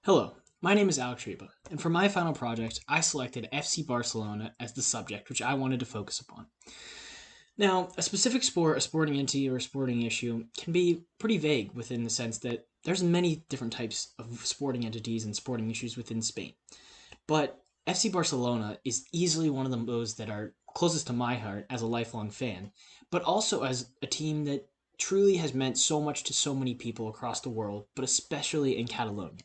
Hello, my name is Alex Reba, and for my final project, I selected FC Barcelona as the subject which I wanted to focus upon. Now, a specific sport, a sporting entity, or a sporting issue can be pretty vague within the sense that there's many different types of sporting entities and sporting issues within Spain. But FC Barcelona is easily one of those that are closest to my heart as a lifelong fan, but also as a team that truly has meant so much to so many people across the world, but especially in Catalonia.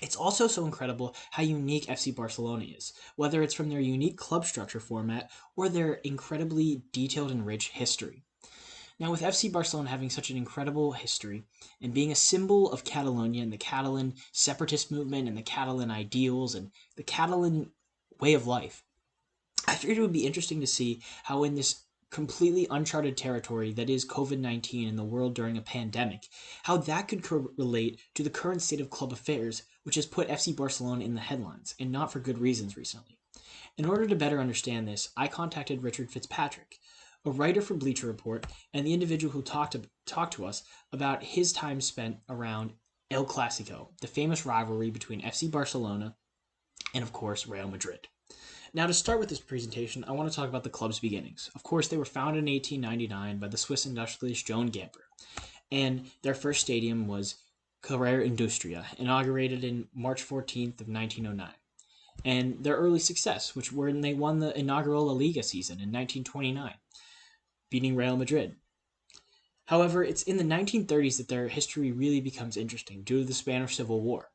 It's also so incredible how unique FC Barcelona is, whether it's from their unique club structure format or their incredibly detailed and rich history. Now, with FC Barcelona having such an incredible history and being a symbol of Catalonia and the Catalan separatist movement and the Catalan ideals and the Catalan way of life, I figured it would be interesting to see how, in this completely uncharted territory that is COVID-19 in the world during a pandemic, how that could relate to the current state of club affairs, which has put FC Barcelona in the headlines, and not for good reasons recently. In order to better understand this, I contacted Richard Fitzpatrick, a writer for Bleacher Report, and the individual who talked to us about his time spent around El Clasico, the famous rivalry between FC Barcelona and, of course, Real Madrid. Now, to start with this presentation, I want to talk about the club's beginnings. Of course, they were founded in 1899 by the Swiss industrialist Joan Gamper, and their first stadium was Carrer Industria, inaugurated in March 14th of 1909. And their early success, which when they won the inaugural La Liga season in 1929, beating Real Madrid. However, it's in the 1930s that their history really becomes interesting due to the Spanish Civil War.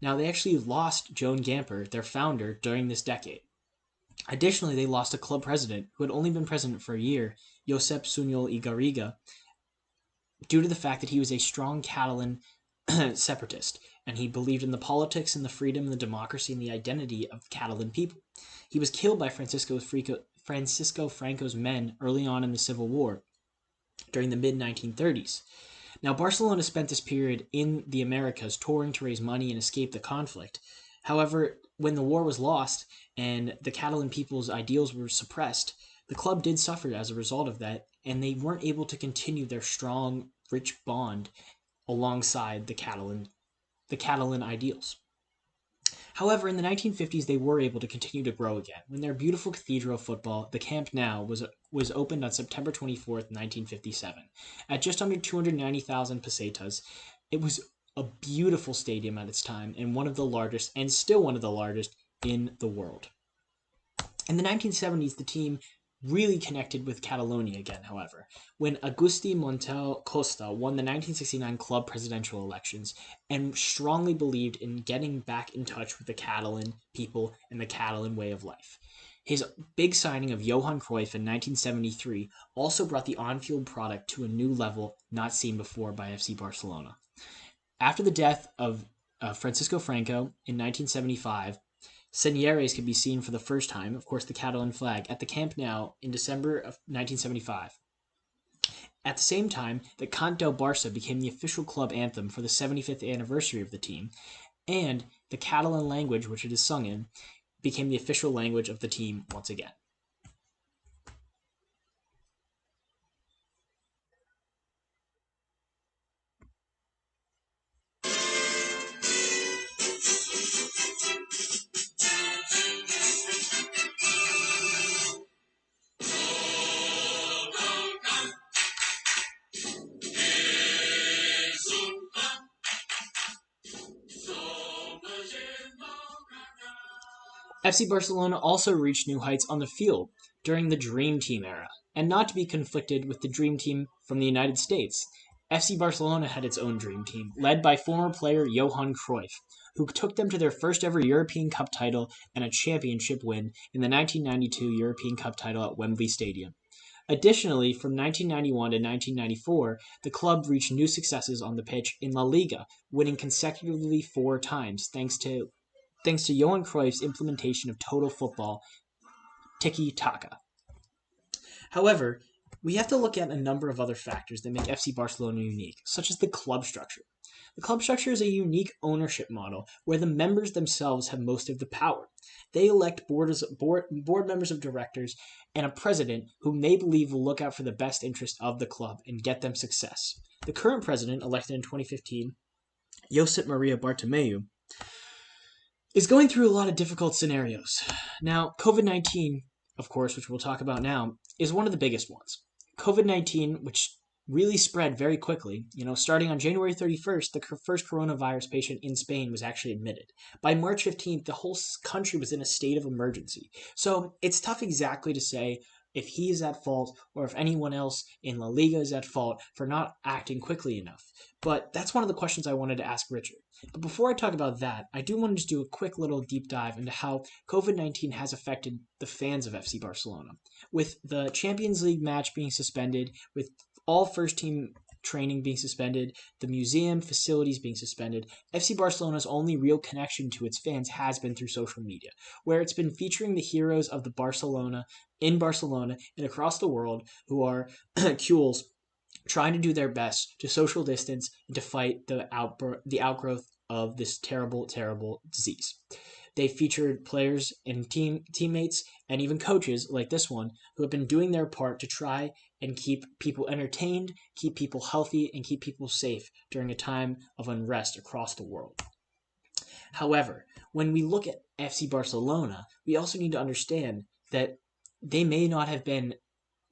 Now, they actually lost Joan Gamper, their founder, during this decade. Additionally, they lost a club president who had only been president for a year, Josep Sunyol y Garriga, due to the fact that he was a strong Catalan separatist, and he believed in the politics and the freedom and the democracy and the identity of the Catalan people. He was killed by Francisco Franco's men early on in the Civil War during the mid-1930s. Now, Barcelona spent this period in the Americas touring to raise money and escape the conflict. However, when the war was lost and the Catalan people's ideals were suppressed, the club did suffer as a result of that, and they weren't able to continue their strong, rich bond alongside the Catalan ideals. However, in the 1950s, they were able to continue to grow again when their beautiful cathedral of football, the Camp Nou, was opened on September 24th, 1957. At just under 290,000 pesetas, it was a beautiful stadium at its time and one of the largest, and still one of the largest, in the world. In the 1970s, the team really connected with Catalonia again, however, when Agustí Montal Costa won the 1969 club presidential elections and strongly believed in getting back in touch with the Catalan people and the Catalan way of life. His big signing of Johan Cruyff in 1973 also brought the on-field product to a new level not seen before by FC Barcelona. After the death of Francisco Franco in 1975, Señores could be seen for the first time, of course the Catalan flag, at the Camp Nou in December of 1975. At the same time, the Cant del Barça became the official club anthem for the 75th anniversary of the team, and the Catalan language, which it is sung in, became the official language of the team once again. FC Barcelona also reached new heights on the field during the Dream Team era, and not to be conflicted with the Dream Team from the United States. FC Barcelona had its own Dream Team, led by former player Johan Cruyff, who took them to their first ever European Cup title and a championship win in the 1992 European Cup title at Wembley Stadium. Additionally, from 1991 to 1994, the club reached new successes on the pitch in La Liga, winning consecutively 4 times thanks to Johan Cruyff's implementation of total football, tiki-taka. However, we have to look at a number of other factors that make FC Barcelona unique, such as the club structure. The club structure is a unique ownership model where the members themselves have most of the power. They elect board members of directors and a president whom they believe will look out for the best interest of the club and get them success. The current president, elected in 2015, Josep Maria Bartomeu, is going through a lot of difficult scenarios. Now, COVID 19, of course, which we'll talk about now, is one of the biggest ones. COVID 19, which really spread very quickly. Starting on January 31st, the first coronavirus patient in Spain was actually admitted. By March 15th, the whole country was in a state of emergency. So it's tough exactly to say if he is at fault or if anyone else in La Liga is at fault for not acting quickly enough. But that's one of the questions I wanted to ask Richard. But before I talk about that, I do want to just do a quick little deep dive into how COVID 19 has affected the fans of FC Barcelona. With the Champions League match being suspended, with all first team training being suspended, the museum facilities being suspended, FC Barcelona's only real connection to its fans has been through social media, where it's been featuring the heroes of the Barcelona in Barcelona and across the world who are Cules trying to do their best to social distance and to fight the outgrowth of this terrible, terrible disease. They featured players and teammates and even coaches like this one who have been doing their part to try and keep people entertained, keep people healthy, and keep people safe during a time of unrest across the world. However, when we look at FC Barcelona, we also need to understand that they may not have been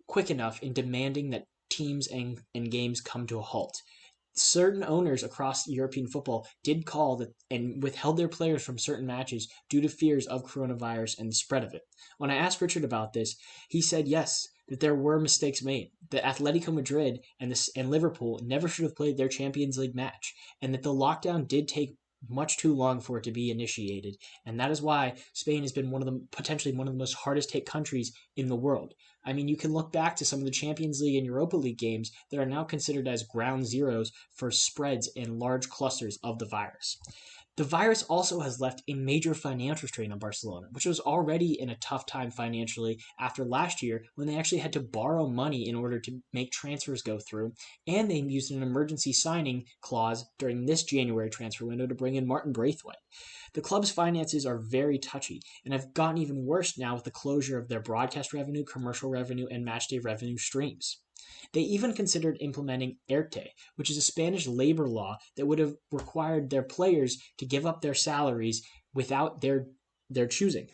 quick enough in demanding that teams and games come to a halt. Certain owners across European football did call that and withheld their players from certain matches due to fears of coronavirus and the spread of it. When I asked Richard about this, he said yes, that there were mistakes made. That Atletico Madrid and Liverpool never should have played their Champions League match, and that the lockdown did take much too long for it to be initiated, and that is why Spain has been potentially one of the most hardest hit countries in the world. I mean, you can look back to some of the Champions League and Europa League games that are now considered as ground zeros for spreads in large clusters of the virus. The virus also has left a major financial strain on Barcelona, which was already in a tough time financially after last year when they actually had to borrow money in order to make transfers go through, and they used an emergency signing clause during this January transfer window to bring in Martin Braithwaite. The club's finances are very touchy and have gotten even worse now with the closure of their broadcast revenue, commercial revenue, and matchday revenue streams. They even considered implementing ERTE, which is a Spanish labor law that would have required their players to give up their salaries without their choosing.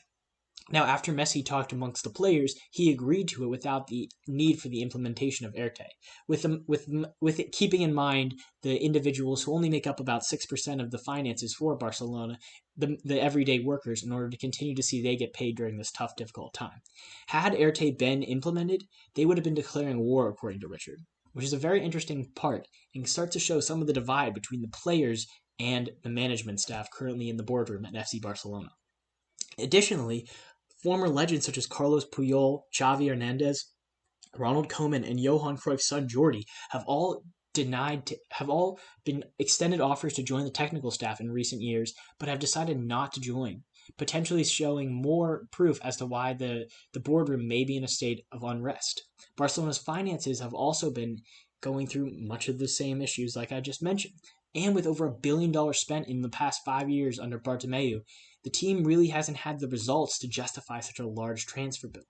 Now, after Messi talked amongst the players, he agreed to it without the need for the implementation of ERTE, with it keeping in mind the individuals who only make up about 6% of the finances for Barcelona, the everyday workers, in order to continue to see they get paid during this tough, difficult time. Had ERTE been implemented, they would have been declaring war, according to Richard, which is a very interesting part and starts to show some of the divide between the players and the management staff currently in the boardroom at FC Barcelona. Additionally, former legends such as Carlos Puyol, Xavi Hernandez, Ronald Koeman, and Johan Cruyff's son Jordi have all been extended offers to join the technical staff in recent years, but have decided not to join, potentially showing more proof as to why the boardroom may be in a state of unrest. Barcelona's finances have also been going through much of the same issues like I just mentioned. And with over $1 billion spent in the past 5 years under Bartomeu, the team really hasn't had the results to justify such a large transfer bill.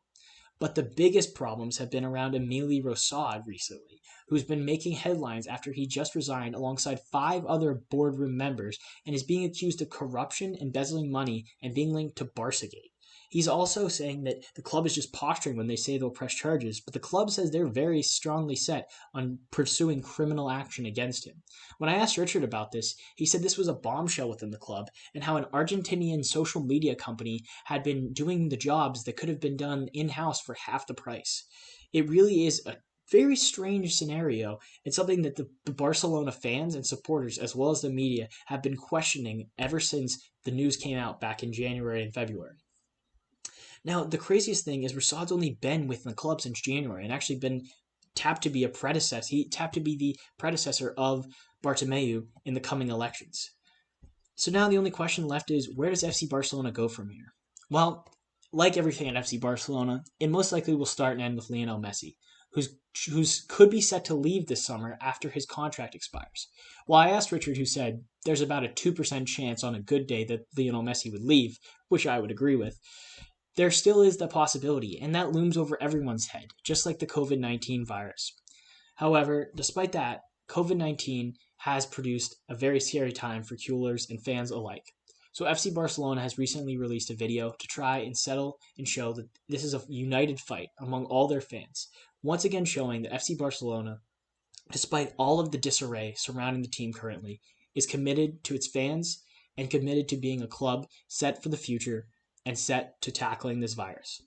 But the biggest problems have been around Emili Rosad recently, who's been making headlines after he just resigned alongside 5 other boardroom members and is being accused of corruption, embezzling money, and being linked to Barcagate. He's also saying that the club is just posturing when they say they'll press charges, but the club says they're very strongly set on pursuing criminal action against him. When I asked Richard about this, he said this was a bombshell within the club and how an Argentinian social media company had been doing the jobs that could have been done in-house for half the price. It really is a very strange scenario. It's something that the Barcelona fans and supporters, as well as the media, have been questioning ever since the news came out back in January and February. Now, the craziest thing is Rasad's only been with the club since January and actually been tapped to be a predecessor. He tapped to be the predecessor of Bartomeu in the coming elections. So now the only question left is, where does FC Barcelona go from here? Well, like everything at FC Barcelona, it most likely will start and end with Lionel Messi, who's could be set to leave this summer after his contract expires. Well, I asked Richard, who said there's about a 2% chance on a good day that Lionel Messi would leave, which I would agree with. There still is the possibility, and that looms over everyone's head, just like the COVID-19 virus. However, despite that, COVID-19 has produced a very scary time for Cuelers and fans alike. So FC Barcelona has recently released a video to try and settle and show that this is a united fight among all their fans, once again showing that FC Barcelona, despite all of the disarray surrounding the team currently, is committed to its fans and committed to being a club set for the future and set to tackling this virus.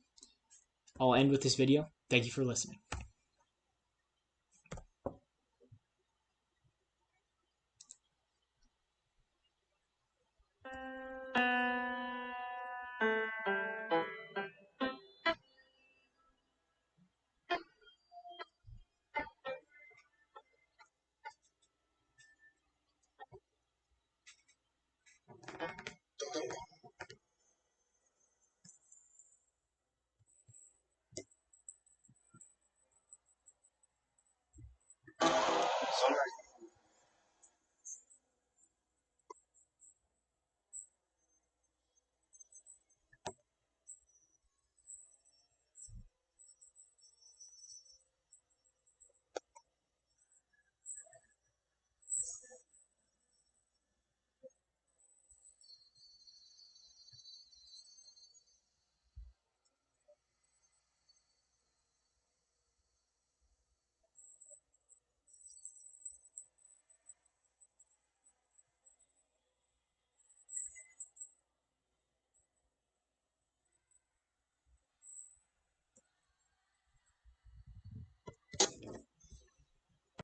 I'll end with this video. Thank you for listening.